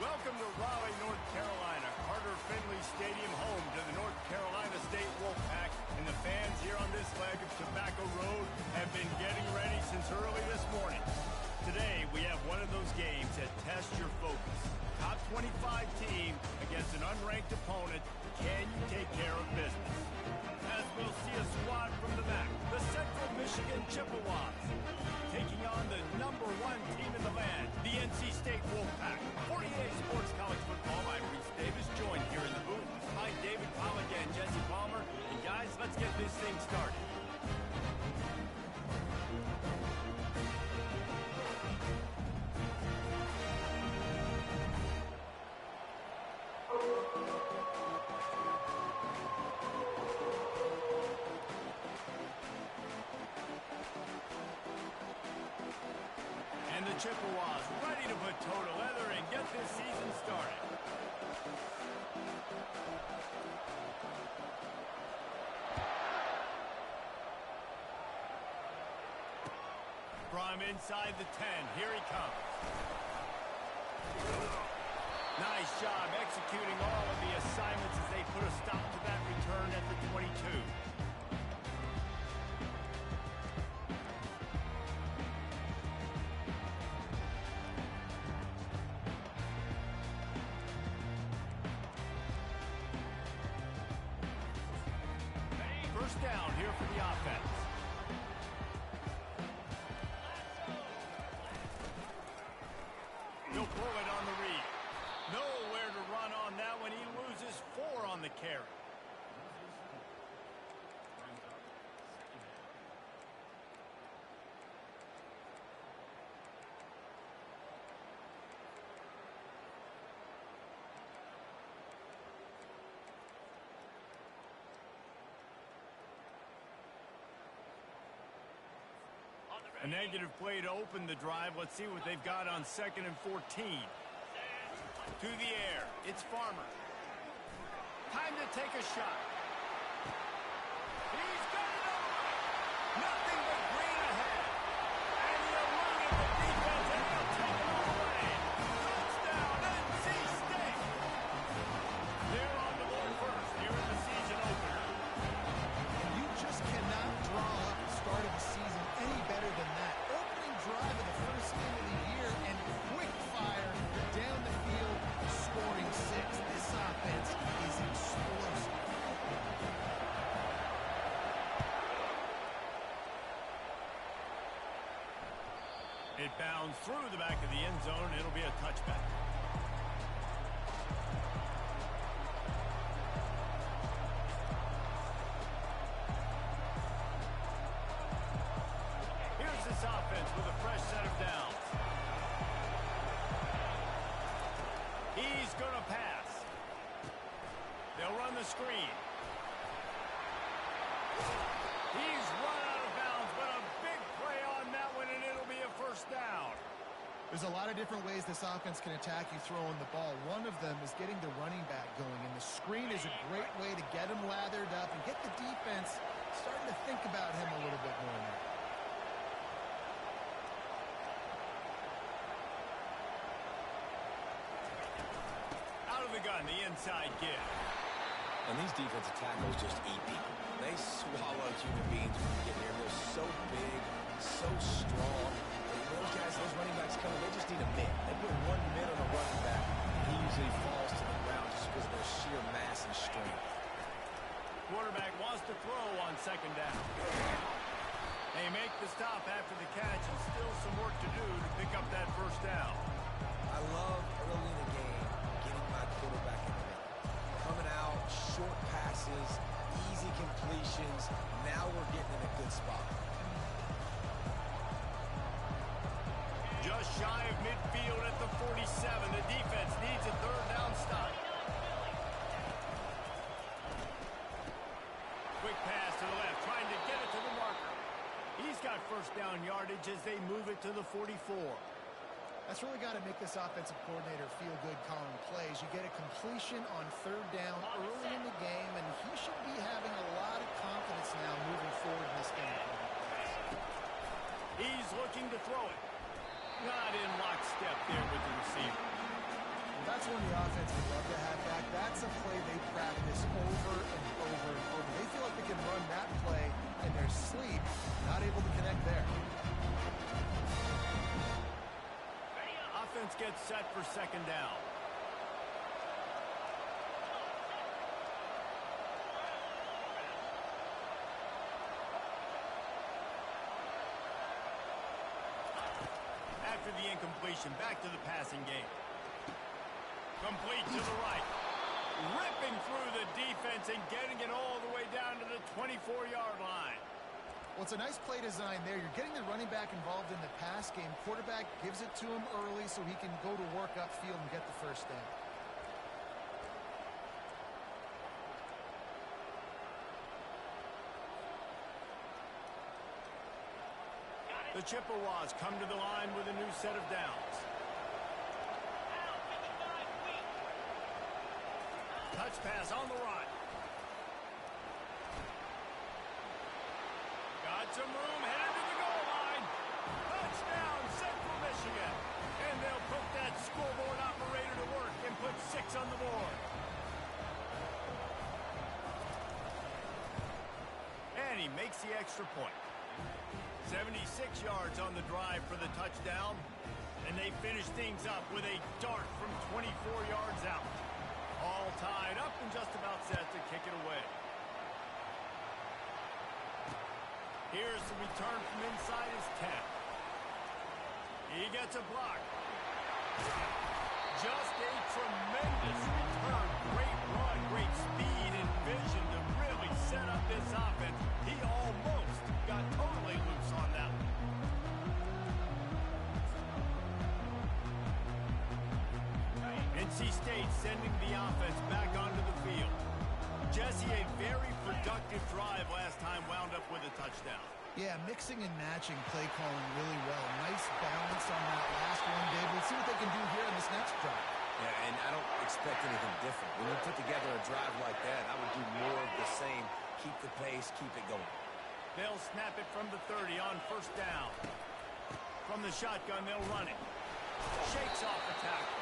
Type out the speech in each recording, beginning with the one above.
Welcome to Raleigh, North Carolina, Carter Finley Stadium, home to the North Carolina State Wolfpack, and the fans here on this leg of Tobacco Road have been getting ready since early this morning. Today, we have one of those games that tests your focus. Top 25 team against an unranked opponent. Can you take care of business? As we'll see a squad from the back, the Central Michigan Chippewas, taking on the #1 team in the land, the NC State Wolfpack. 48 Sports College Football by Reese Davis, joined here in the booth by David Pollack and Jesse Palmer. And guys, let's get this thing started. And the Chippewas ready to put toe to leather and get this season started. From inside the 10, here he comes. Nice job executing all of the assignments as they put a stop to that return at the 22. First down here for the offense. He'll pull it on the read. Nowhere to run on that one. He loses 4 on the carry. A negative play to open the drive. Let's see what they've got on 2nd and 14. To the air. It's Farmer. Time to take a shot. He's got it over. Nothing but green ahead. And he eluded the defense, and he'll take it all away. Touchdown, NC State. They're on the board first here in the season opener. You just cannot draw up the start of the season any better than that. Opening drive of the first game of the year and quick fire down the field, scoring 6. This offense is explosive. It bounds through the back of the end zone. It'll be a touchback. Here's this offense with a fresh set of downs. He's going to pass. They'll run the screen. He's run out of bounds, but a big play on that one, and it'll be a first down. There's a lot of different ways this offense can attack you throwing the ball. One of them is getting the running back going, and the screen is a great way to get him lathered up and get the defense starting to think about him a little bit more now. Out of the gun, the inside give. And these defensive tackles just eat people. They swallow human beings when you get here. They're so big, so strong. And those guys, those running backs coming, they just need a mid. They put one mid on a running back, and he usually falls to the ground just because of their sheer mass and strength. Quarterback wants to throw on 2nd down. They make the stop after the catch, and still some work to do to pick up that first down. I love early in the game getting my quarterback in the middle. Coming out, short passes, easy completions. Now we're getting in a good spot. Just shy of midfield at the 47. The defense needs a 3rd down stop. Quick pass to the left, trying to get it to the marker. He's got first down yardage as they move it to the 44. That's really got to make this offensive coordinator feel good calling plays. You get a completion on 3rd down early in the game, and he should be having a lot of confidence now moving forward in this game. He's looking to throw it. Not in lockstep there with the receiver. That's one the offense would love to have back. That's a play they practice over and over and over. They feel like they can run that play in their sleep, not able to connect there. Offense gets set for second down. After the incompletion, back to the passing game. Complete to the right. Ripping through the defense and getting it all the way down to the 24-yard line. Well, it's a nice play design there. You're getting the running back involved in the pass game. Quarterback gives it to him early so he can go to work upfield and get the first down. The Chippewas come to the line with a new set of downs. Touch pass on the run. Got some room, headed to the goal line. Touchdown, Central Michigan. And they'll put that scoreboard operator to work and put 6 on the board. And he makes the extra point. 76 yards on the drive for the touchdown. And they finish things up with a dart from 24 yards out. All tied up and just about set to kick it away. Here's the return from inside his 10. He gets a block. Just a tremendous return. Great run, great speed and vision to really set up this offense. He almost got totally loose on that one. NC State sending the offense back onto the field. Jesse, a very productive drive last time, wound up with a touchdown. Yeah, mixing and matching play calling really well. Nice balance on that last one, Dave. Let's see what they can do here in this next drive. Yeah, and I don't expect anything different. When you put together a drive like that, I would do more of the same. Keep the pace, keep it going. They'll snap it from the 30 on first down. From the shotgun, they'll run it. Shakes off the tackle.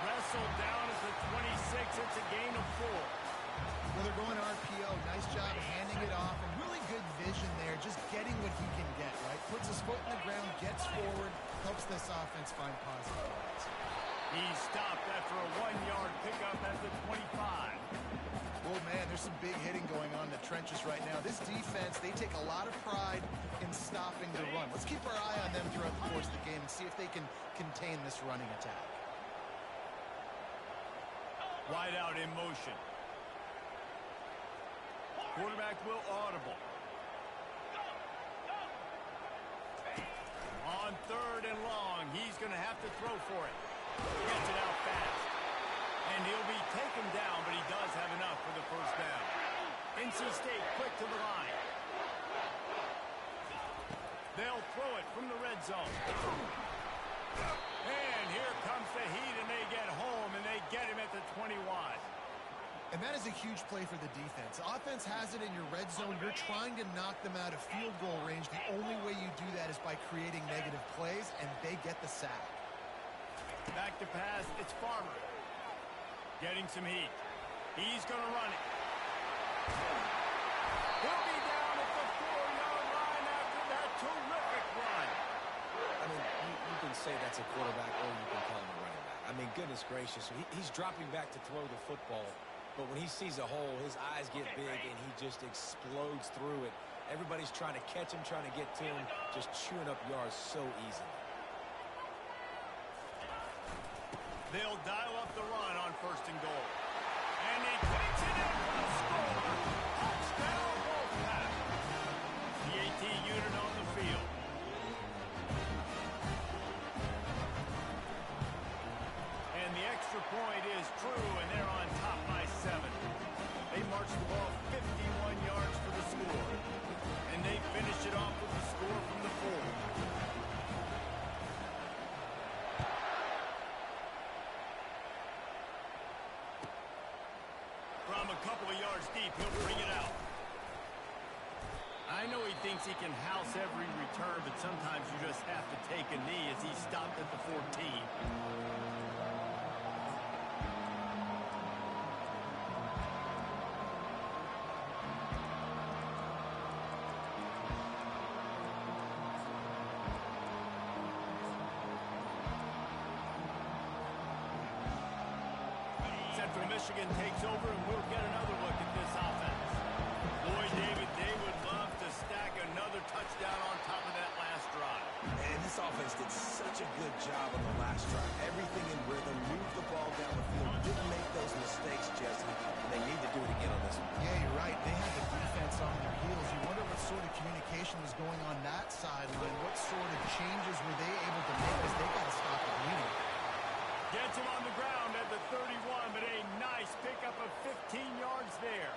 Wrestled down at the 26. It's a gain of 4. Well, they're going RPO. Nice job handing it off. And really good vision there. Just getting what he can get, right? Puts his foot in the ground, gets forward, helps this offense find positive points. He stopped after a 1-yard pickup at the 25. Oh, man, there's some big hitting going on in the trenches right now. This defense, they take a lot of pride in stopping the run. Let's keep our eye on them throughout the course of the game and see if they can contain this running attack. Wide out in motion. Quarterback will audible. On third and long, he's going to have to throw for it. Gets it out fast. And he'll be taken down, but he does have enough for the first down. NC State quick to the line. They'll throw it from the red zone. And here comes the heat, and they get home, and they get him at the 21. And that is a huge play for the defense. Offense has it in your red zone. You're trying to knock them out of field goal range. The only way you do that is by creating negative plays, and they get the sack. Back to pass, it's Farmer. Getting some heat. He's going to run it. He'll be down at the 4-yard line after that terrific run. I mean, you can say that's a quarterback or you can call him a running back. I mean, goodness gracious. He's dropping back to throw the football, but when he sees a hole, his eyes get big and he just explodes through it. Everybody's trying to catch him, trying to get to him, just chewing up yards so easily. They'll dial up the run on first and goal. And he takes it in for the score. Touchdown, Wolfpack. The AT unit on the field. And the extra point is true, and they're on top by 7. They march the ball 51 yards for the score. And they finish it off with the score from the 4. From a couple of yards deep, he'll bring it out. I know he thinks he can house every return, but sometimes you just have to take a knee as he stopped at the 14. Central Michigan takes over, and we'll get another look at this offense. Boy, David, they would love to stack another touchdown on top of that last drive. And this offense did such a good job on the last drive. Everything in rhythm, moved the ball down the field, didn't make those mistakes, Jesse. And they need to do it again on this one. Yeah, you're right. They had the defense on their heels. You wonder what sort of communication was going on that sideline. What sort of changes were they able to make as they got to stop the bleeding? Gets him on the ground at the 31, but a nice pickup of 15 yards there.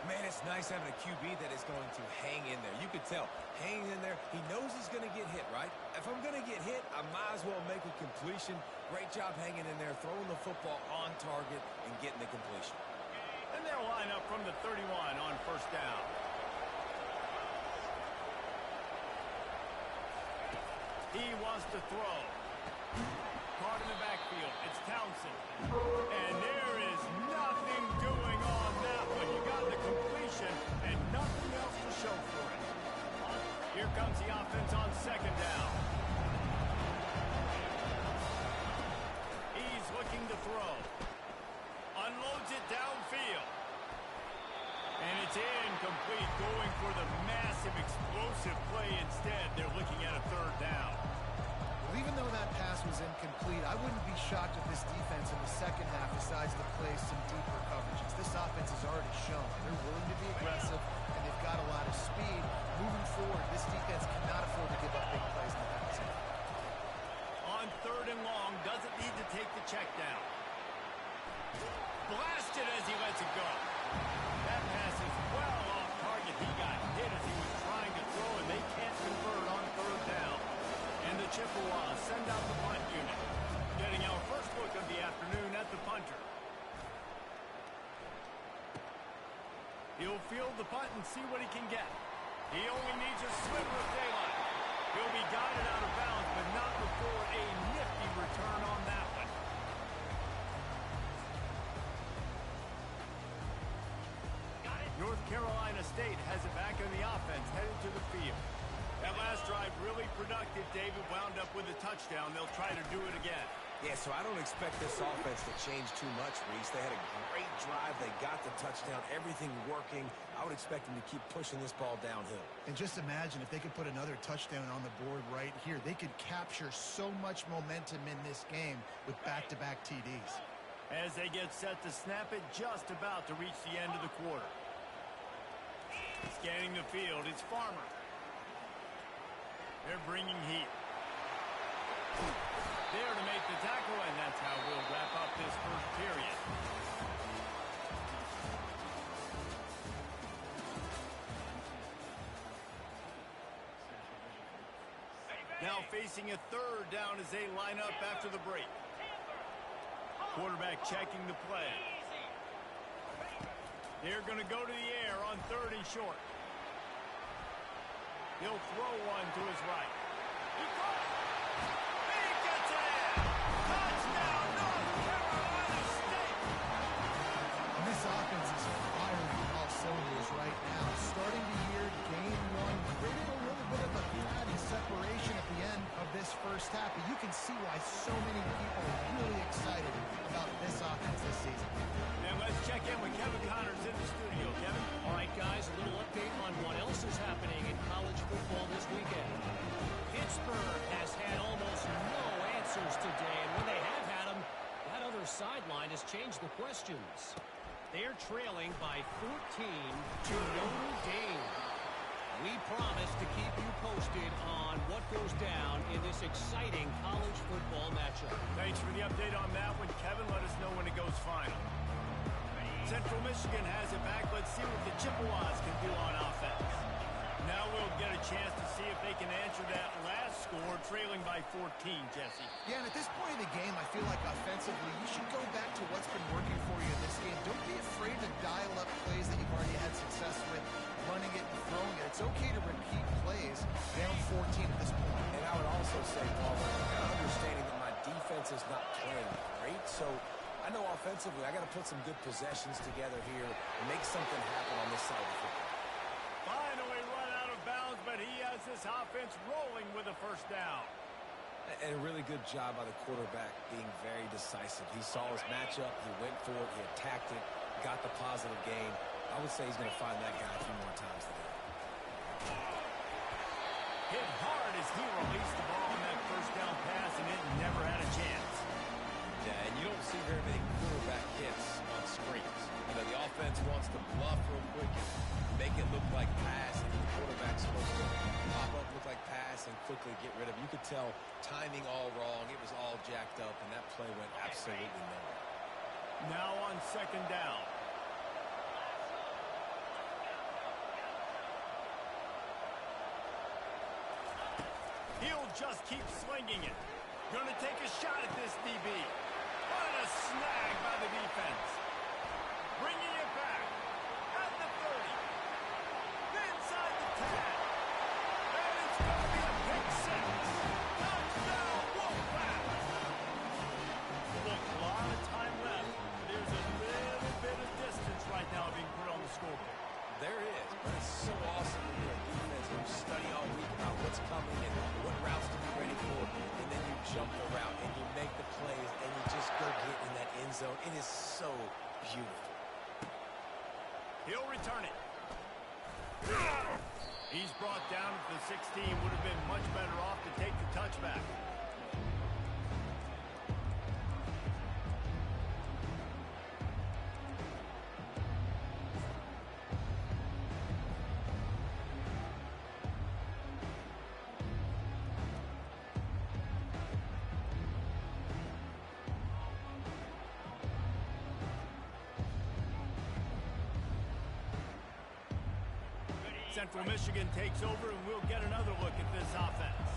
Man, it's nice having a QB that is going to hang in there. You could tell, hanging in there, he knows he's going to get hit, right? If I'm going to get hit, I might as well make a completion. Great job hanging in there, throwing the football on target and getting the completion. And they'll line up from the 31 on first down. He wants to throw. Caught in the backfield. It's Townsend. And there is nothing doing on that one. You got the completion and nothing else to show for it. Here comes the offense on second down. He's looking to throw. Unloads it downfield. And it's incomplete, going for the massive explosive play instead. They're looking at a third down. Well, even though that pass was incomplete, I wouldn't be shocked if this defense in the second half decides to play some deeper coverages. This offense has already shown they're willing to be aggressive, and they've got a lot of speed. Moving forward, this defense cannot afford to give up big plays in the passing. On third and long, doesn't need to take the check down. Blasted as he lets it go. That pass is well off target. He got hit as he was trying to throw, and they can't convert on third down. And the Chippewas send out the punt unit. Getting our first look of the afternoon at the punter. He'll field the punt and see what he can get. He only needs a sliver of daylight. He'll be guided out of bounds, but not before a nifty return on that one. North Carolina State has it back on the offense, headed to the field. That last drive really productive. David wound up with a touchdown. They'll try to do it again. Yeah, so I don't expect this offense to change too much, Reese. They had a great drive. They got the touchdown, everything working. I would expect them to keep pushing this ball downhill. And just imagine if they could put another touchdown on the board right here. They could capture so much momentum in this game with back-to-back TDs. As they get set to snap it, just about to reach the end of the quarter. Scanning the field, it's Farmer. They're bringing heat. There to make the tackle, and that's how we'll wrap up this first period. Now facing a third down as they line up after the break. Quarterback checking the play. They're going to go to the air on third and short. He'll throw one to his right. He caught it. And he gets it in. Touchdown, North Carolina State. And this offense is firing on all cylinders right now. Starting the year, game one, created a little bit of a gap and separation at the end of this first half. But you can see why so many people are really excited about this offense this season. And let's check in with Kevin Connors in the studio. Kevin? All right, guys, a little update on what else is happening in college football this weekend. Pittsburgh has had almost no answers today, and when they have had them, that other sideline has changed the questions. They're trailing by 14 to Notre Dame. We promise to keep you posted on what goes down in this exciting college football matchup. Thanks for the update on that one, Kevin. Let us know when it goes final. Central Michigan has it back. Let's see what the Chippewas can do on offense. Now we'll get a chance to see if they can answer that last score, trailing by 14, Jesse. Yeah, and at this point in the game, I feel like offensively, you should go back to what's been working for you in this game. Don't be afraid to dial up plays that you've already had success with, running it and throwing it. It's okay to repeat plays down 14 at this point. And I would also say, Paul, understanding that my defense is not playing great, so I know offensively I got to put some good possessions together here and make something happen on this side of the football. Finally run out of bounds, but he has this offense rolling with a first down. And a really good job by the quarterback being very decisive. He saw his matchup, he went for it, he attacked it, got the positive gain. I would say he's going to find that guy a few more times today. Hit hard as he released the ball on that first down pass, and it never had a chance. Yeah, and you don't see very many quarterback hits on screens. You know, the offense wants to bluff real quick and make it look like pass, and the quarterback's supposed to pop up, look like pass, and quickly get rid of it. You could tell timing all wrong. It was all jacked up, and that play went absolutely nowhere. Now on second down. He'll just keep slinging it. Gonna take a shot at this DB. What a snag by the defense. Bringing it back at the 30. Inside the 10. And it's gonna be a pick six. Touchdown, Wolfpack. Look, a lot of time left. There's a little bit of distance right now being put on the scoreboard. There is, but it's so awesome to hear a defense who study all week about what's coming and what routes to be ready for, and then you jump the route and you make the plays and you just go get in that end zone. It is so beautiful. He'll return it. He's brought down at the 16. Would have been much better off to take the touchback. Central Michigan takes over, and we'll get another look at this offense.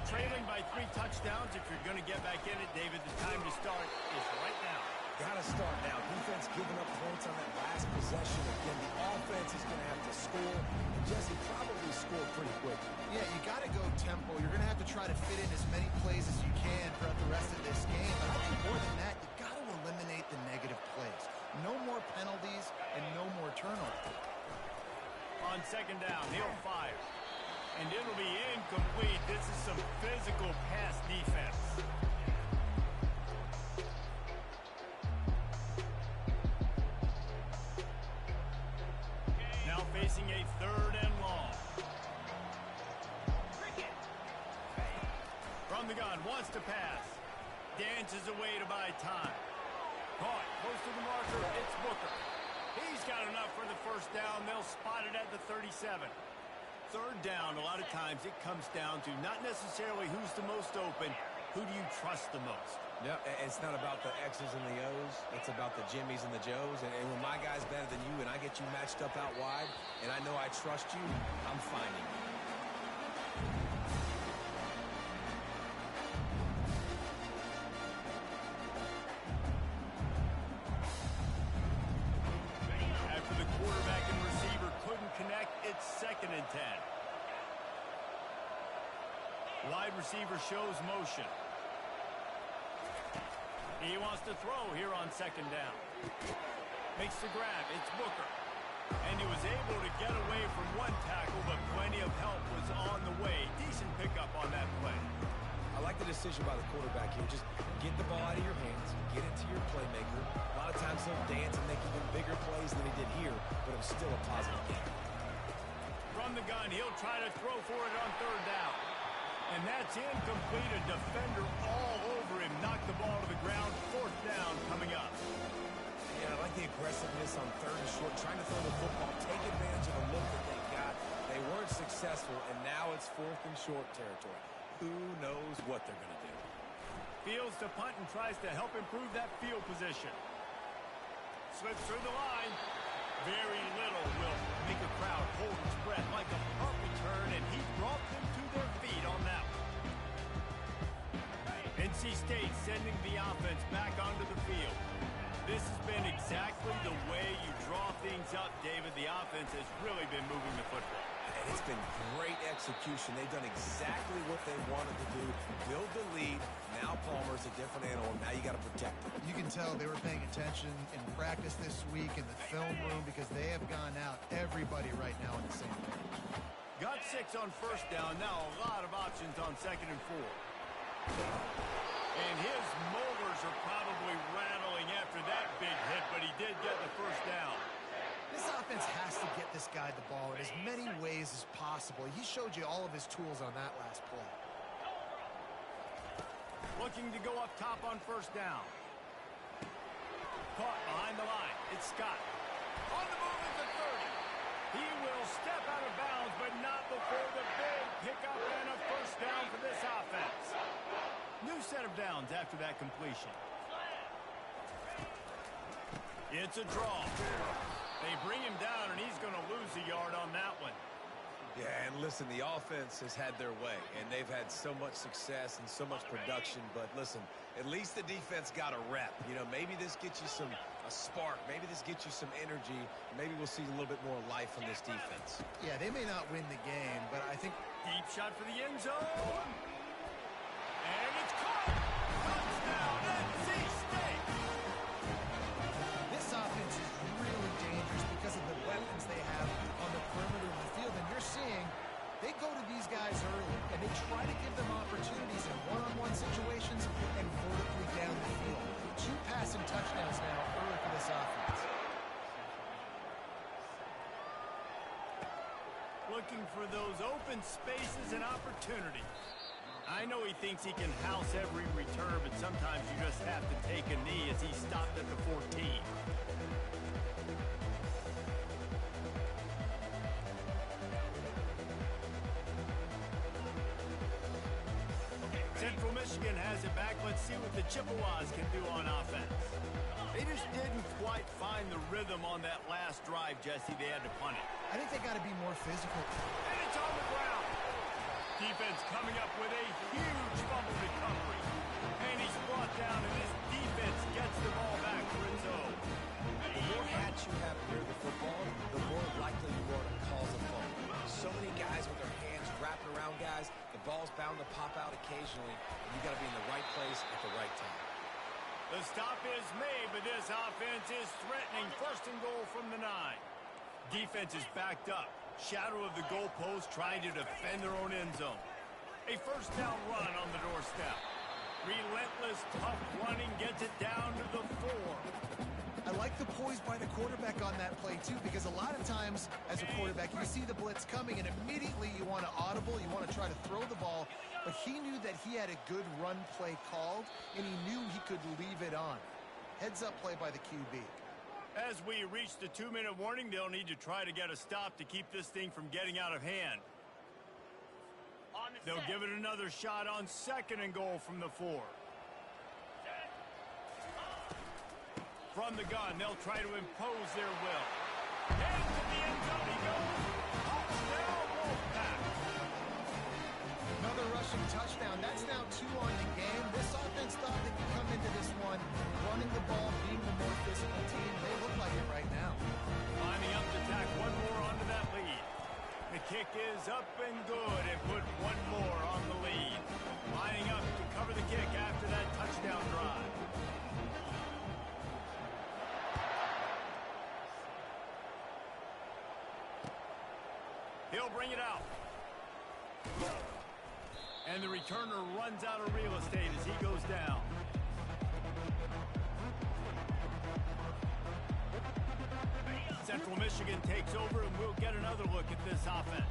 Trailing by 3 touchdowns. If you're going to get back in it, David, the time to start is right now. Got to start now. Defense giving up points on that last possession. Again, the offense is going to have to score. And Jesse probably scored pretty quickly. Yeah, you got to go tempo. You're going to have to try to fit in as many plays as you can throughout the rest of this game. But I think more than that, you've got to eliminate the negative plays. No more penalties and no more turnovers. On second down, he'll fire. And it'll be incomplete. This is some physical pass defense. Now facing a 3rd and long. From the gun, wants to pass. Dances away to buy time. Caught, close to the marker, it's Booker. He's got enough for the first down. They'll spot it at the 37. 3rd down, a lot of times it comes down to not necessarily who's the most open, who do you trust the most? Yeah, it's not about the X's and the O's. It's about the Jimmies and the Joes. And when my guy's better than you and I get you matched up out wide, and I know I trust you, I'm finding you. Second and 10. Wide receiver shows motion. He wants to throw here on second down. Makes the grab. It's Booker. And he was able to get away from one tackle, but plenty of help was on the way. Decent pickup on that play. I like the decision by the quarterback here. Just get the ball out of your hands, get it to your playmaker. A lot of times he'll dance and make even bigger plays than he did here, but it was still a positive game. From the gun, he'll try to throw for it on 3rd down. And that's incomplete. A defender all over him. Knocked the ball to the ground. 4th down coming up. Yeah, I like the aggressiveness on 3rd and short. Trying to throw the football. Take advantage of the look that they got. They weren't successful, and now it's 4th and short territory. Who knows what they're going to do? Fields to punt and tries to help improve that field position. Slips through the line. Very little will make a crowd hold its breath like a punt return, and he brought them to their feet on that one. NC State sending the offense back onto the field. This has been exactly the way you draw things up, David. The offense has really been moving the football. And it's been great execution. They've done exactly what they wanted to do. Build the lead. Now Palmer's a different animal. Now you got to protect him. You can tell they were paying attention in practice this week in the film room because they have gone out, everybody right now on the same page. Got 6 on first down. Now a lot of options on 2nd and 4. And his molars are probably rattling after that big hit, but he did get the first down. This offense has to get this guy the ball in as many ways as possible. He showed you all of his tools on that last play. Looking to go up top on first down. Caught behind the line. It's Scott. On the move at the 30. He will step out of bounds, but not before the big pickup and a first down for this offense. New set of downs after that completion. It's a draw. They bring him down, and he's going to lose a yard on that one. Yeah, and listen, the offense has had their way, and they've had so much success and so much production. But listen, at least the defense got a rep. You know, maybe this gets you a spark. Maybe this gets you some energy. Maybe we'll see a little bit more life from this defense. Yeah, they may not win the game, but I think... Deep shot for the end zone. And it's caught. Touchdown, NC State. This offense is really dangerous because of the weapons they have on the perimeter of the field. And you're seeing they go to these guys early, and they try to give them opportunities in one-on-one situations and vertically down the field. 2 passing touchdowns now early for this offense. Looking for those open spaces and opportunities. I know he thinks he can house every return, but sometimes you just have to take a knee as he stopped at the 14. Central Michigan has it back. Let's see what the Chippewas can do on offense. They just didn't quite find the rhythm on that last drive, Jesse. They had to punt it. I think they got to be more physical. And it's on the ground. Defense coming up with a huge fumble recovery. And he's brought down, and this defense gets the ball back for its own. The more hats you have near the football, the more likely you are to cause a fumble. So many guys with their hands wrapping around guys, the ball's bound to pop out occasionally, and you got to be in the right place at the right time. The stop is made, but this offense is threatening. First and goal from the 9. Defense is backed up. Shadow of the goalpost trying to defend their own end zone. A first down run on the doorstep. Relentless, tough running gets it down to the 4. I like the poise by the quarterback on that play, too, because a lot of times as a quarterback, you see the blitz coming, and immediately you want to audible, you want to try to throw the ball, but he knew that he had a good run play called, and he knew he could leave it on. Heads-up play by the QB. As we reach the 2-minute warning, they'll need to try to get a stop to keep this thing from getting out of hand. They'll give it another shot on second and goal from the 4. From the gun, they'll try to impose their will. And to the end zone he goes. Touchdown, Wolfpack. Another rushing touchdown. That's now 2 on the game. This offense thought they could come into this one running the ball, being the more physical team. They look like it right now. Lining up to tack one more onto that lead. The kick is up and good and put one more on the lead. Lining up to cover the kick after that touchdown drive. He'll bring it out. And the returner runs out of real estate as he goes down. Central Michigan takes over, and we'll get another look at this offense.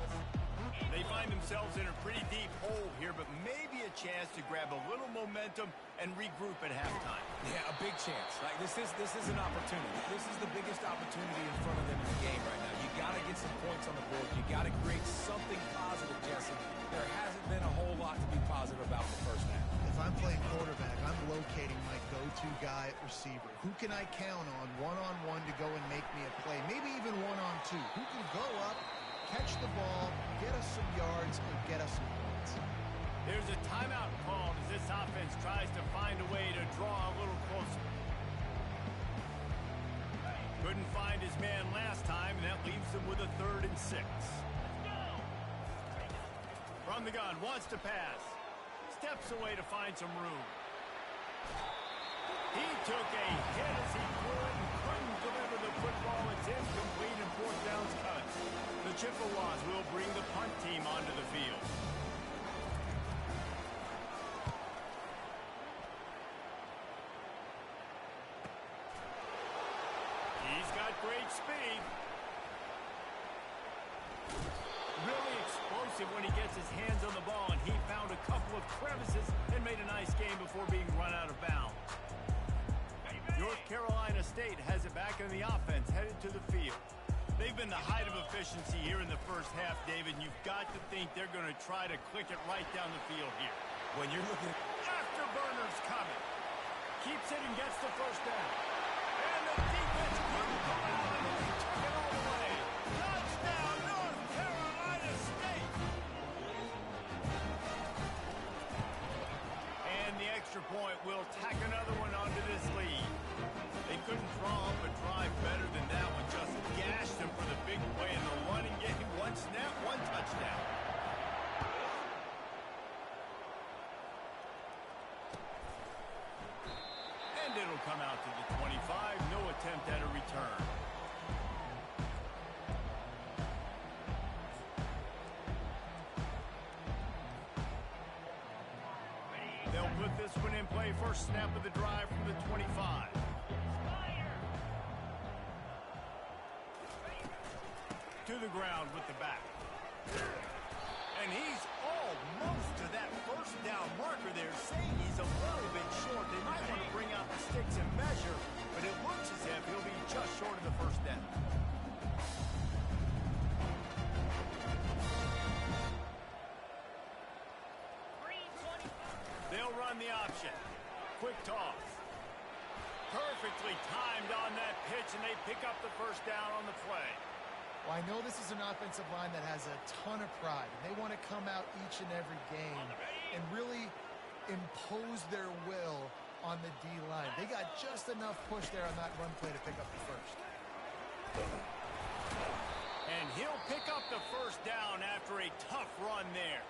They find themselves in a pretty deep hole here, but maybe a chance to grab a little momentum and regroup at halftime. Yeah, a big chance. Like this is an opportunity. This is the biggest opportunity in front of them in the game right now. You got to get some points on the board. You got to create something positive, Jesse. There hasn't been a whole lot to be positive about the first half. If I'm playing quarterback, I'm locating my go-to guy at receiver. Who can I count on one-on-one to go and make me a play? Maybe even one-on-two. Who can go up, catch the ball, get us some yards, and get us some points? There's a timeout called as this offense tries to find a way to draw a little closer. Couldn't find his man last time, and that leaves them with a 3rd and 6. From the gun, wants to pass. Steps away to find some room. He took a hit as he threw it and couldn't deliver the football. It's incomplete and 4th down's cut. The Chippewas will bring the punt team onto the field. speed. Really explosive when he gets his hands on the ball, and he found a couple of crevices and made a nice game before being run out of bounds. North Carolina State has it back in the offense, headed to the field. They've been the height of efficiency here in the first half, David. You've got to think they're going to try to click it right down the field here. When you're looking at Afterburner's coming. Keeps it and gets the first down. And the defense couldn't come out, and they took it all the way. Touchdown, North Carolina State. And the extra point will tack another one onto this lead. They couldn't draw up a drive better than that one. Just gashed them for the big play in the running game. One snap, one touchdown. And it'll come out to the 25. No attempt at a return. They'll put this one in play. First snap of the drive from the 25. To the ground with the back. And he's almost to that first down marker there, saying he's a little bit short. They might want to bring out the sticks and measure, but it looks as if he'll be just short of the first down. They'll run the option. Quick toss. Perfectly timed on that pitch, and they pick up the first down on the play. Well, I know this is an offensive line that has a ton of pride. They want to come out each and every game and really impose their will on the D-line. They got just enough push there on that run play to pick up the first. And he'll pick up the first down after a tough run there.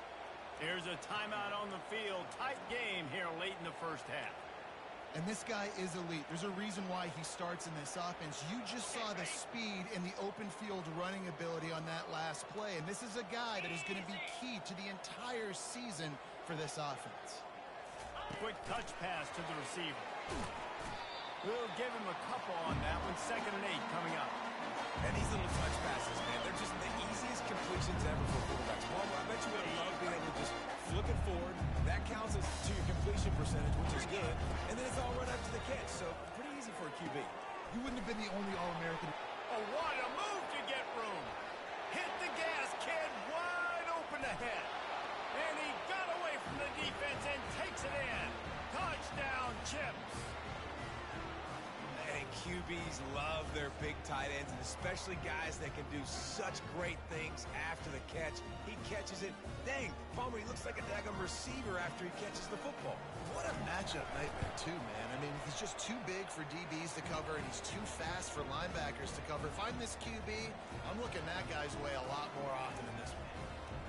There's a timeout on the field. Tight game here late in the first half. And this guy is elite. There's a reason why he starts in this offense. You just saw the speed and the open field running ability on that last play. And this is a guy that is going to be key to the entire season for this offense. Quick touch pass to the receiver. We'll give him a couple on that one. 2nd and 8 coming up. And these little touch passes, man, they're just the easiest completions ever for quarterbacks. Palmer, I bet you would love being able to just flick it forward. That counts as to your completion percentage, which is good. And then it's all run up to the catch, so pretty easy for a QB. You wouldn't have been the only All-American. Oh, what a move to get room. Hit the gas, kid, wide open ahead. And he got away from the defense and takes it in. Touchdown, Chips. And QBs love their big tight ends, and especially guys that can do such great things after the catch. He catches it. Dang, Palmer, he looks like a daggum receiver after he catches the football. What a matchup nightmare, too, man. I mean, he's just too big for DBs to cover, and he's too fast for linebackers to cover. If I'm this QB, I'm looking that guy's way a lot more often than this one.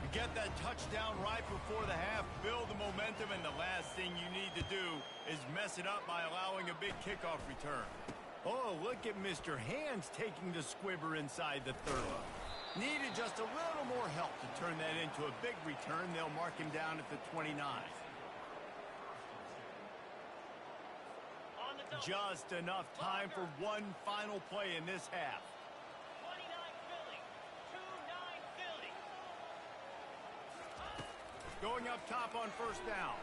You get that touchdown right before the half, build the momentum, and the last thing you need to do is mess it up by allowing a big kickoff return. Oh, look at Mr. Hands taking the squibber inside the 30. Needed just a little more help to turn that into a big return. They'll mark him down at the 29. Just enough time for one final play in this half. 29 Philly, 2-9 Philly. Going up top on first down.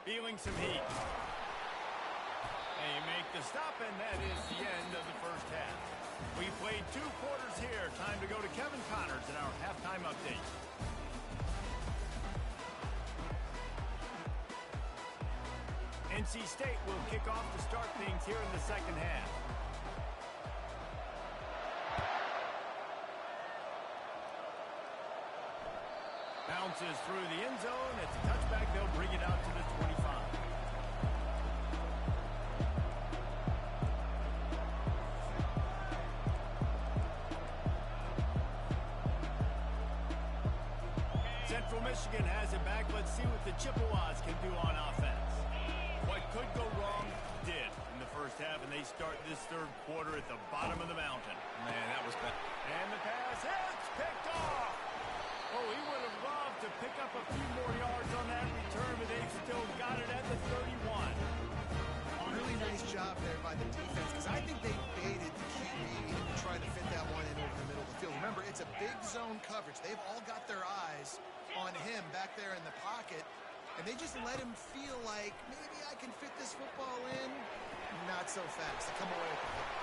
Feeling some heat. They make the stop, and that is the end of the first half. We played 2 quarters here. Time to go to Kevin Connors in our halftime update. NC State will kick off to start things here in the second half. Bounces through the end zone. It's a touchback. They'll bring it out to the 25. Central Michigan has it back. Let's see what the Chippewas can do on offense. What could go wrong did in the first half, and they start this third quarter at the bottom of the mountain. Man, that was bad. And the pass, it's picked off. Oh, he would have loved to pick up a few more yards on that return, but they've still got it at the 31. Really Very nice job there by the defense, because I think they baited the QB and tried to fit that one in over the middle of the field. Remember, it's a big zone coverage. They've all got their eyes on him back there in the pocket, and they just let him feel like, maybe I can fit this football in. Not so fast. They come away with the ball.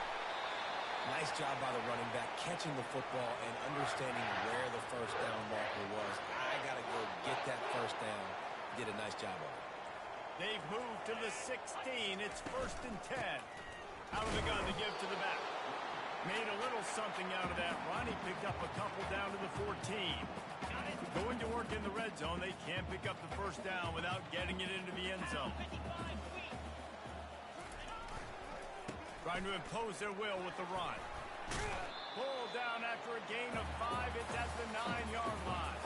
Nice job by the running back, catching the football and understanding where the first down marker was. I got to go get that first down. Did a nice job of it. They've moved to the 16. It's 1st and 10. Out of the gun to give to the back. Made a little something out of that run. He picked up a couple down to the 14. Going to work in the red zone. They can't pick up the first down without getting it into the end zone. Trying to impose their will with the run. Pull down after a gain of 5. It's at the 9-yard line.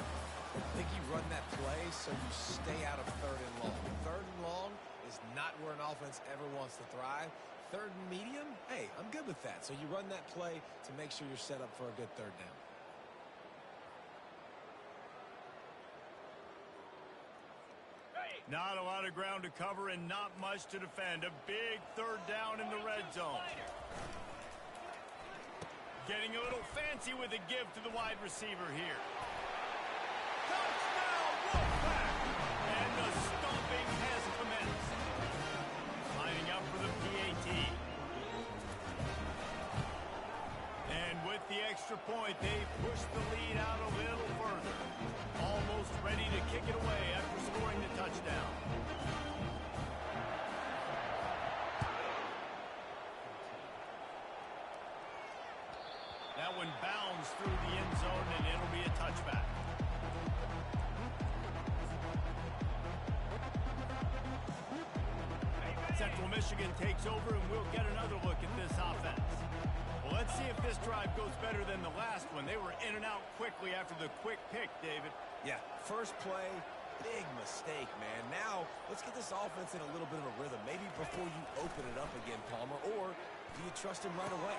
I think you run that play so you stay out of 3rd and long. 3rd and long is not where an offense ever wants to thrive. 3rd and medium, hey, I'm good with that. So you run that play to make sure you're set up for a good 3rd down. Not a lot of ground to cover and not much to defend. A big 3rd down in the red zone. Getting a little fancy with a give to the wide receiver here. Touchdown, Wolfpack! And the stomping has commenced. Lining up for the PAT. And with the extra point, they push the lead out a little further. Almost ready to kick it away after scoring the touchdown. That one bounds through the end zone, and it'll be a touchback. Central Michigan takes over, and we'll get another look at this offense. Well, let's see if this drive goes better than the last one. They were in and out quickly after the quick pick, David. Yeah, first play, big mistake, man. Now, let's get this offense in a little bit of a rhythm. Maybe before you open it up again, Palmer, or do you trust him right away?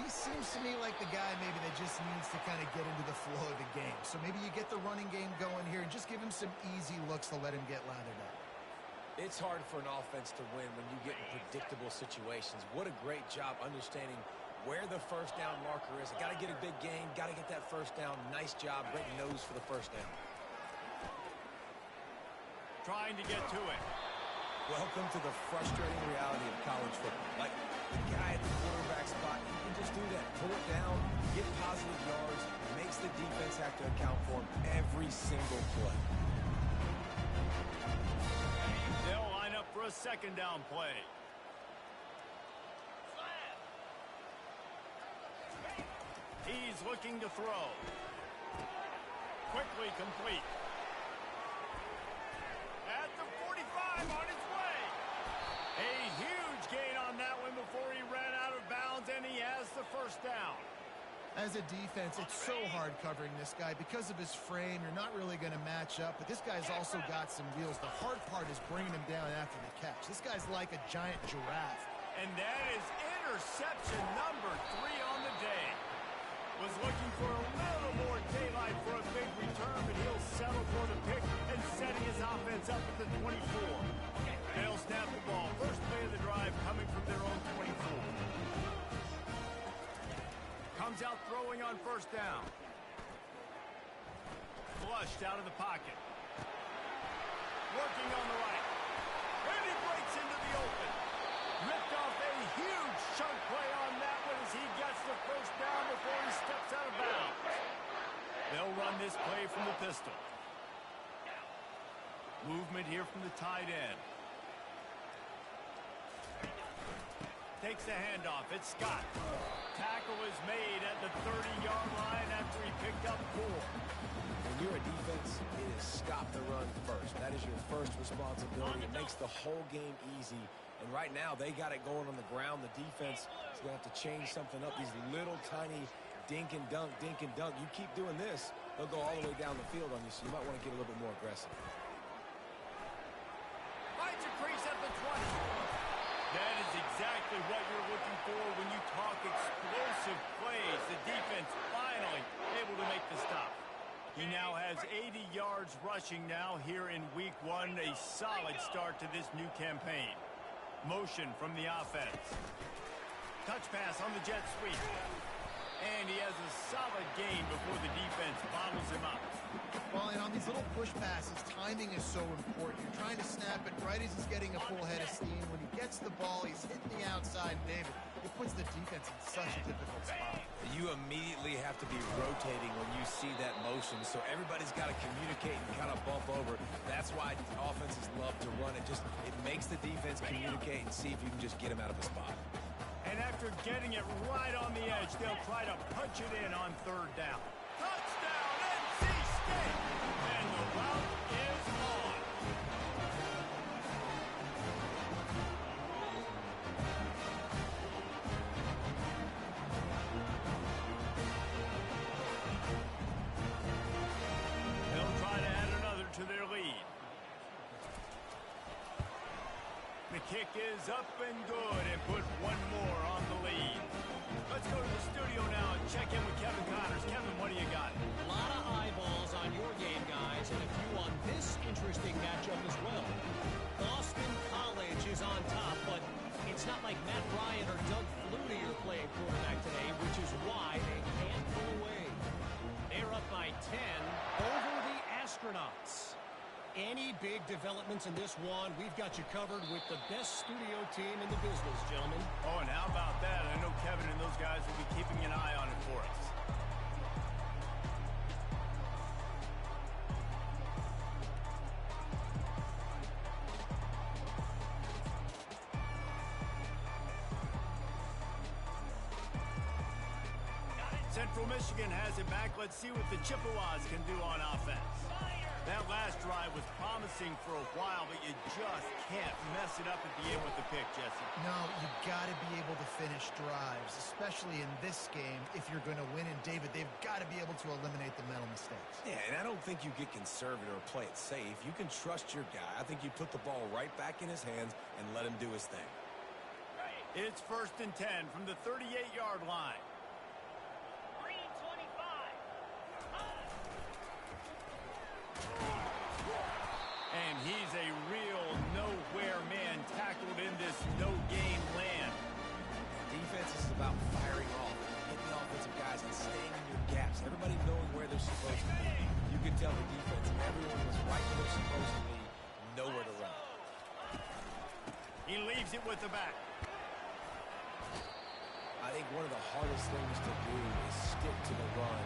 He seems to me like the guy maybe that just needs to kind of get into the flow of the game. So maybe you get the running game going here and just give him some easy looks to let him get lathered up. It's hard for an offense to win when you get in predictable situations. What a great job understanding where the first down marker is. I got to get a big gain, got to get that first down. Nice job, great nose for the first down. Trying to get to it. Welcome to the frustrating reality of college football. Like, the guy at the quarterback spot, he can just do that. Pull it down, get positive yards, makes the defense have to account for him every single play. They'll line up for a 2nd down play. He's looking to throw. Quickly complete. At the 45, on his way. A huge gain on that one before he ran out of bounds, and he has the first down. As a defense, it's so hard covering this guy. Because of his frame, you're not really going to match up, but this guy's also got some wheels. The hard part is bringing him down after the catch. This guy's like a giant giraffe. And that is interception number 3 on the day. Was looking for a little more daylight for a big return, but he'll settle for the pick and setting his offense up at the 24. They'll snap the ball. First play of the drive coming from their own 24. Comes out throwing on first down. Flushed out of the pocket. Working on the right. And he breaks into the open. Ripped off a huge chunk play on that one as he gets the first down before he steps out of bounds. They'll run this play from the pistol. Movement here from the tight end. Takes the handoff. It's Scott. Tackle is made at the 30-yard line after he picked up 4. When you're a defense, it is stop the run first. That is your first responsibility. It makes the whole game easy. And right now, they got it going on the ground. The defense is going to have to change something up. These little tiny dink and dunk, dink and dunk. You keep doing this, they'll go all the way down the field on you, so you might want to get a little bit more aggressive. Finds a crease at the 20. That is exactly what you're looking for when you talk explosive plays. The defense finally able to make the stop. He now has 80 yards rushing now here in week 1. A solid start to this new campaign. Motion from the offense. Touch pass on the jet sweep. And he has a solid gain before the defense bottles him up. Well, and on these little push passes, timing is so important. You're trying to snap it right as he's getting a full head of steam. When he gets the ball, he's hitting the outside, David. It puts the defense in such a difficult spot. You immediately have to be rotating when you see that motion, so everybody's got to communicate and kind of bump over. That's why offenses love to run it. It makes the defense communicate and see if you can just get him out of a spot. And after getting it right on the edge, they'll try to punch it in on third down. Touchdown, NC State! And the route is on. They'll try to add another to their lead. The kick is up and good and put one more on the lead. Let's go to the studio now and check in with Kevin Connors. Kevin, what do you got? A lot of eyeballs on your game, guys, and a few on this interesting matchup as well. Boston College is on top, but it's not like Matt Bryant or Doug Flutie are playing quarterback today, which is why they can't pull away. They're up by 10 over the Astronauts. Any big developments in this one, we've got you covered with the best studio team in the business, gentlemen. Oh, and how about that? I know Kevin and those guys will be keeping an eye on it for us. Central Michigan has it back. Let's see what the Chippewas can do on offense. That last drive was promising for a while, but you just can't mess it up at the end with the pick, Jesse. No, you've got to be able to finish drives, especially in this game if you're going to win. And, David, they've got to be able to eliminate the mental mistakes. Yeah, and I don't think you get conservative or play it safe. You can trust your guy. I think you put the ball right back in his hands and let him do his thing. It's 1st and 10 from the 38-yard line. And he's a real nowhere man tackled in this no-game land. Defense is about firing off, hitting the offensive guys and staying in your gaps. Everybody knowing where they're supposed to be. You could tell the defense, everyone was right where they're supposed to be, nowhere to run. He leaves it with the back. I think one of the hardest things to do is stick to the run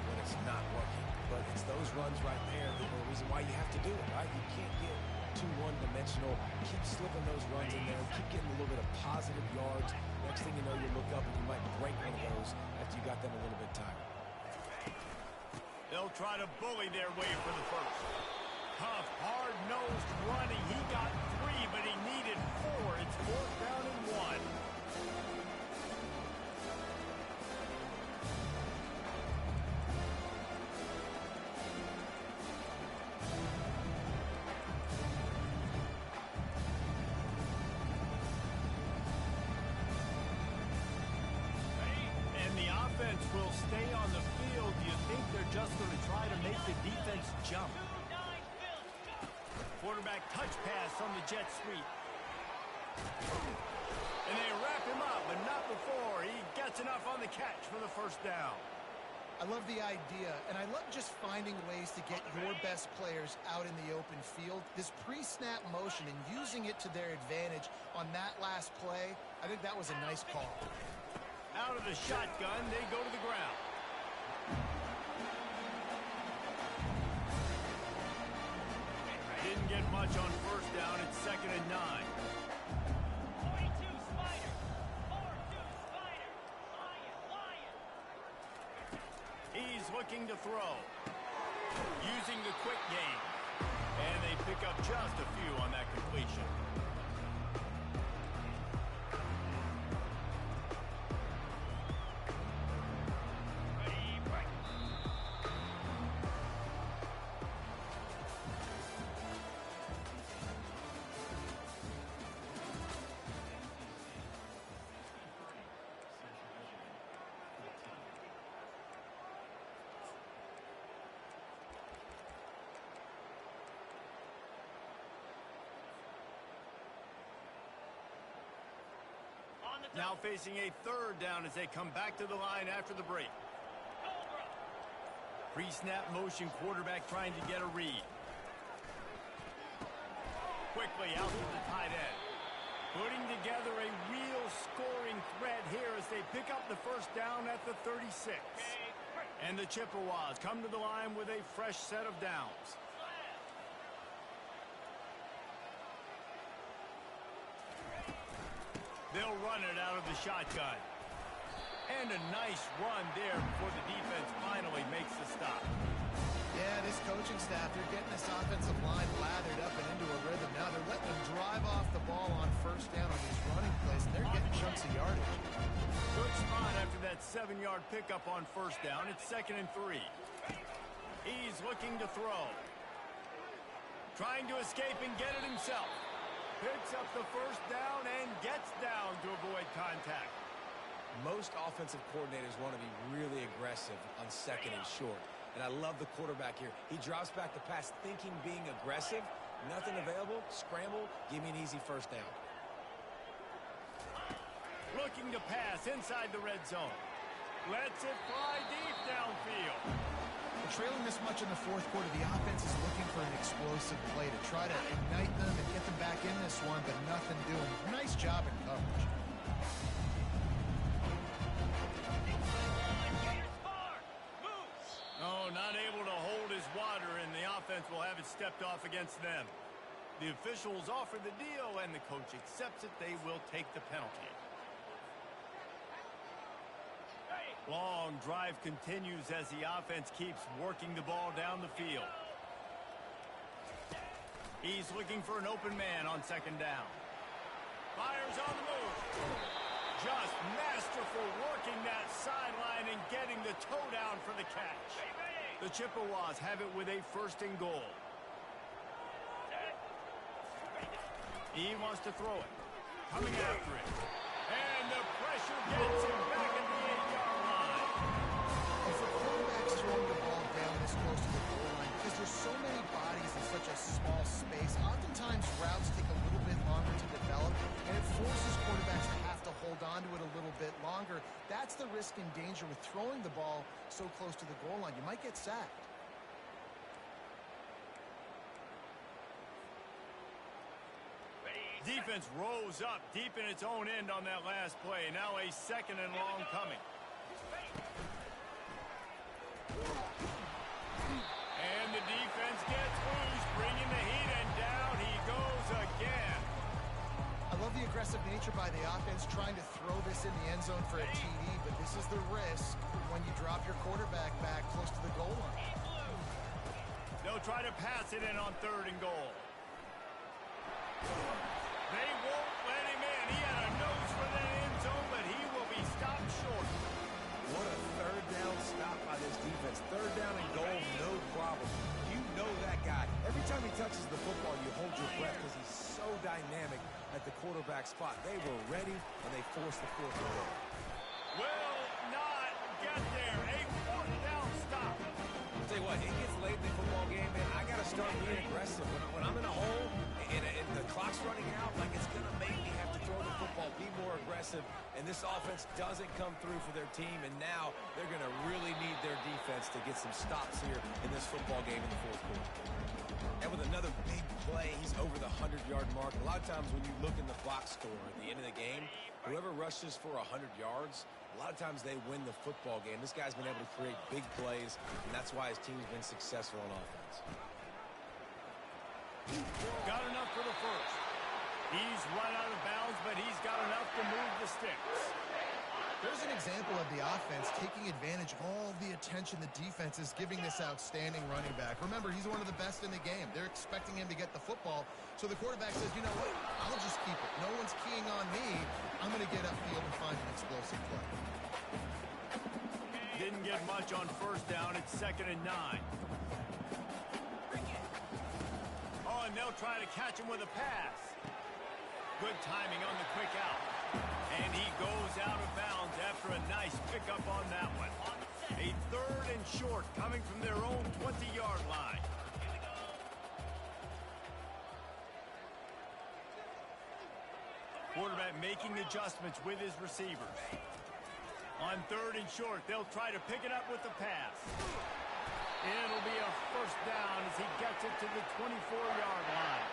when it's not working. But it's those runs right there that are the reason why you have to do it, right? You can't get too one-dimensional. Keep slipping those runs in there. Keep getting a little bit of positive yards. Next thing you know, you look up and you might break one of those after you got them a little bit tired. They'll try to bully their way for the first. Tough, hard-nosed running. He got 3, but he needed 4. It's 4th down and 1. Will stay on the field. Do you think they're just going to try to make the defense jump? Quarterback touch pass on the jet sweep. And they wrap him up, but not before he gets enough on the catch for the first down. I love the idea, and I love just finding ways to get your best players out in the open field. This pre-snap motion and using it to their advantage on that last play, I think that was a nice call. Out of the shotgun, they go to the ground. Didn't get much on first down. It's 2nd and 9. 42 Spider. 4-2 Spider. Lion. He's looking to throw. Using the quick game. And they pick up just a few on that completion. Now facing a third down as they come back to the line after the break. Pre-snap motion, quarterback trying to get a read. Quickly out to the tight end. Putting together a real scoring threat here as they pick up the first down at the 36. And the Chippewas come to the line with a fresh set of downs. They'll run it out of the shotgun. And a nice run there before the defense finally makes the stop. Yeah, this coaching staff, they're getting this offensive line lathered up and into a rhythm. Now they're letting them drive off the ball on first down on these running plays, and they're getting chunks of yardage. Good spot after that 7-yard pickup on first down. It's 2nd and 3. He's looking to throw. Trying to escape and get it himself. Picks up the first down and gets down to avoid contact. Most offensive coordinators want to be really aggressive on 2nd and short. And I love the quarterback here. He drops back the pass thinking being aggressive. Nothing available. Scramble. Give me an easy first down. Looking to pass inside the red zone. Lets it fly deep downfield. Trailing this much in the fourth quarter, the offense is looking for an explosive play to try to ignite them and get them back in this one, but nothing doing. Nice job in coverage. Oh, not able to hold his water, and the offense will have it stepped off against them. The officials offer the deal, and the coach accepts it. They will take the penalty. Long drive continues as the offense keeps working the ball down the field. He's looking for an open man on 2nd down. Fires on the move. Just masterful working that sideline and getting the toe down for the catch. The Chippewas have it with a 1st and goal. He wants to throw it. Coming after it. And the pressure gets him back at the 8-yard line. If a quarterback's throwing the ball down this close to the goal line, because there's so many bodies in such a small space, oftentimes routes take a little bit longer to develop, and it forces quarterbacks to have to hold on to it a little bit longer. That's the risk and danger with throwing the ball so close to the goal line. You might get sacked. Defense rose up deep in its own end on that last play. Now a 2nd and long coming. And the defense gets loose, bringing the heat, and down he goes again. I love the aggressive nature by the offense trying to throw this in the end zone for a TD, but this is the risk when you drop your quarterback back close to the goal line. They'll try to pass it in on 3rd and goal. They won't let him in. He had a nose for that end zone, but he will be stopped short. What a 3rd down stop by this defense. 3rd down and goal, no problem. You know that guy. Every time he touches the football, you hold your breath because he's so dynamic at the quarterback spot. They were ready, and they forced the 4th and goal. Will not get there. A 4th down stop. I'll tell you what, it gets late in the football game, man. I got to start being aggressive. When I'm in a hole and the clock's running out, like it's going to make me have to throw the football, be more aggressive, and this offense doesn't come through for their team, and now they're going to really need their defense to get some stops here in this football game in the 4th quarter. And with another big play, he's over the 100-yard mark. A lot of times when you look in the box score at the end of the game, whoever rushes for 100 yards, a lot of times they win the football game. This guy's been able to create big plays, and that's why his team's been successful on offense. Got enough for the 1st. He's run out of bounds, but he's got enough to move the sticks. There's an example of the offense taking advantage of all the attention the defense is giving this outstanding running back. Remember, he's one of the best in the game. They're expecting him to get the football, so the quarterback says, you know what, I'll just keep it. No one's keying on me. I'm going to get upfield and find an explosive play. Didn't get much on 1st down. It's 2nd and 9. Oh, and they'll try to catch him with a pass. Good timing on the quick out. And he goes out of bounds after a nice pickup on that one. A 3rd and short coming from their own 20-yard line. Quarterback making adjustments with his receivers. On 3rd and short, they'll try to pick it up with the pass. It'll be a first down as he gets it to the 24-yard line.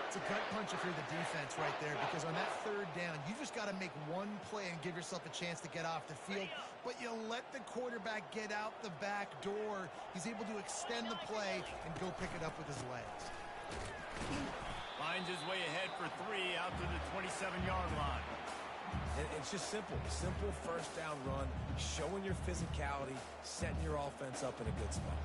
It's a gut punch if you're the defense right there, because on that 3rd down, you just got to make one play and give yourself a chance to get off the field. But you let the quarterback get out the back door. He's able to extend the play and go pick it up with his legs. Finds his way ahead for 3 out to the 27-yard line. And it's just simple. Simple first down run, showing your physicality, setting your offense up in a good spot.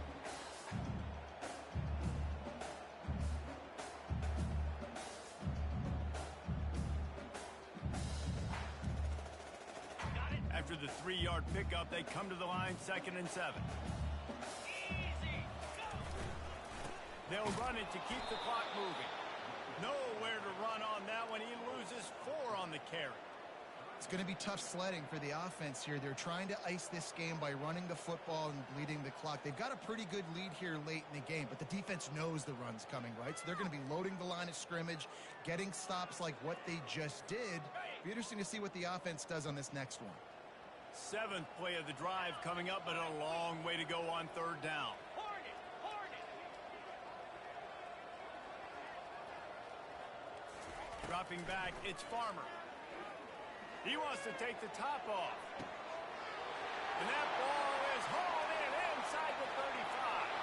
After the 3-yard pickup, they come to the line 2nd and 7. Easy. Go. They'll run it to keep the clock moving. Nowhere to run on that one. He loses 4 on the carry. It's going to be tough sledding for the offense here. They're trying to ice this game by running the football and bleeding the clock. They've got a pretty good lead here late in the game, but the defense knows the run's coming, right? So they're going to be loading the line of scrimmage, getting stops like what they just did. Be interesting to see what the offense does on this next one. 7th play of the drive coming up, but a long way to go on 3rd down. Hornet. Hornet. Dropping back, it's Farmer. He wants to take the top off. And that ball is hauled in inside the 35.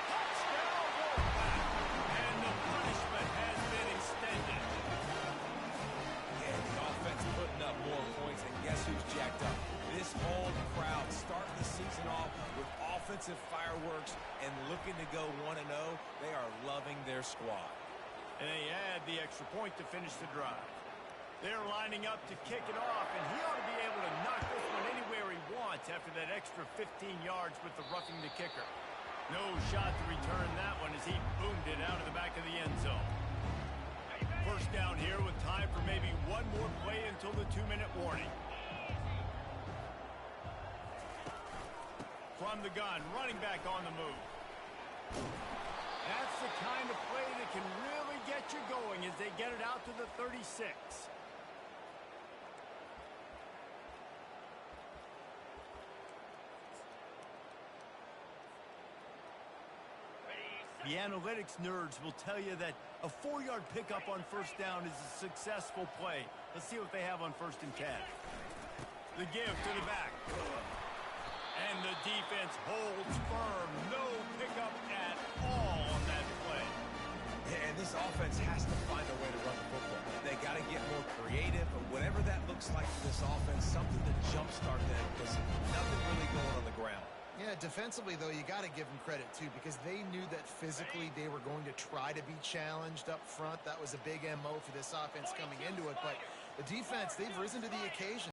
Touchdown, Wolfpack. And the punishment has been extended. Yeah, the offense putting up more points, and guess who's jacked up? This whole crowd starting the season off with offensive fireworks and looking to go 1-0. They are loving their squad. And they add the extra point to finish the drive. They're lining up to kick it off, and he ought to be able to knock this one anywhere he wants after that extra 15 yards with the roughing the kicker. No shot to return that one as he boomed it out of the back of the end zone. First down here with time for maybe one more play until the 2-minute warning. From the gun, running back on the move. That's the kind of play that can really get you going as they get it out to the 36. The analytics nerds will tell you that a 4-yard pickup on first down is a successful play. Let's see what they have on 1st and 10. The give to the back. And the defense holds firm. No pickup at all on that play. And this offense has to find a way to run the football. They got to get more creative, but whatever that looks like for this offense, something to jumpstart them, because nothing really going on the ground. Yeah, defensively, though, you got to give them credit, too, because they knew that physically they were going to try to be challenged up front. That was a big MO for this offense coming into it. But the defense, they've risen to the occasion.